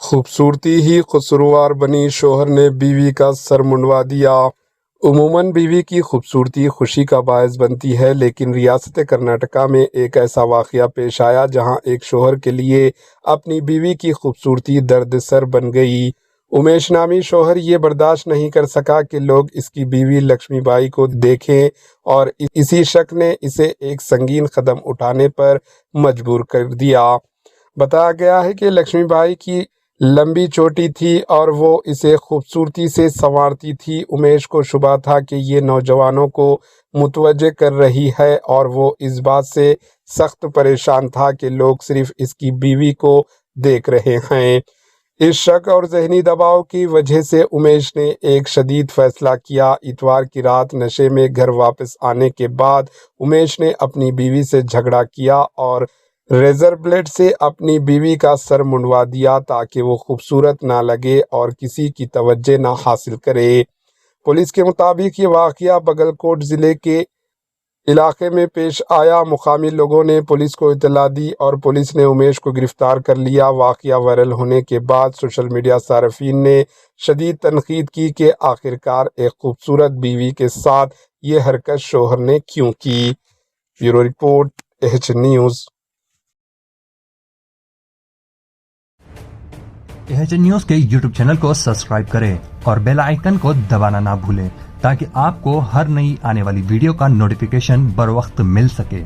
خوبصورتی ہی قصوروار بنی، شوہر نے بیوی کا سر منڈوا دیا۔ عموماً بیوی کی خوبصورتی خوشی کا باعث بنتی ہے، لیکن ریاست کرناٹکا میں ایک ایسا واقعہ پیش آیا جہاں ایک شوہر کے لیے اپنی بیوی کی خوبصورتی درد سر بن گئی۔ امیش نامی شوہر یہ برداشت نہیں کر سکا کہ لوگ اس کی بیوی لکشمی بائی کو دیکھیں، اور اسی شک نے اسے ایک سنگین قدم اٹھانے پر مجبور کر دیا۔ بتایا گیا ہے کہ لکشمی بائی کی لمبی چوٹی تھی اور وہ اسے خوبصورتی سے سنوارتی تھی۔ امیش کو شبہ تھا کہ یہ نوجوانوں کو متوجہ کر رہی ہے، اور وہ اس بات سے سخت پریشان تھا کہ لوگ صرف اس کی بیوی کو دیکھ رہے ہیں۔ اس شک اور ذہنی دباؤ کی وجہ سے امیش نے ایک شدید فیصلہ کیا۔ اتوار کی رات نشے میں گھر واپس آنے کے بعد امیش نے اپنی بیوی سے جھگڑا کیا اور ریزر بلیڈ سے اپنی بیوی کا سر منڈوا دیا تاکہ وہ خوبصورت نہ لگے اور کسی کی توجہ نہ حاصل کرے۔ پولیس کے مطابق یہ واقعہ باگلکوٹ ضلع کے علاقے میں پیش آیا۔ مقامی لوگوں نے پولیس کو اطلاع دی اور پولیس نے امیش کو گرفتار کر لیا۔ واقعہ وائرل ہونے کے بعد سوشل میڈیا صارفین نے شدید تنقید کی کہ آخرکار ایک خوبصورت بیوی کے ساتھ یہ حرکت شوہر نے کیوں کی۔ Bureau report AHN news. AHN news کے YouTube چینل کو سبسکرائب کریں اور بیل آئیکن کو دبانا نہ بھولیں تاکہ آپ کو ہر نئی آنے والی ویڈیو کا نوٹیفیکیشن بر وقت مل سکے۔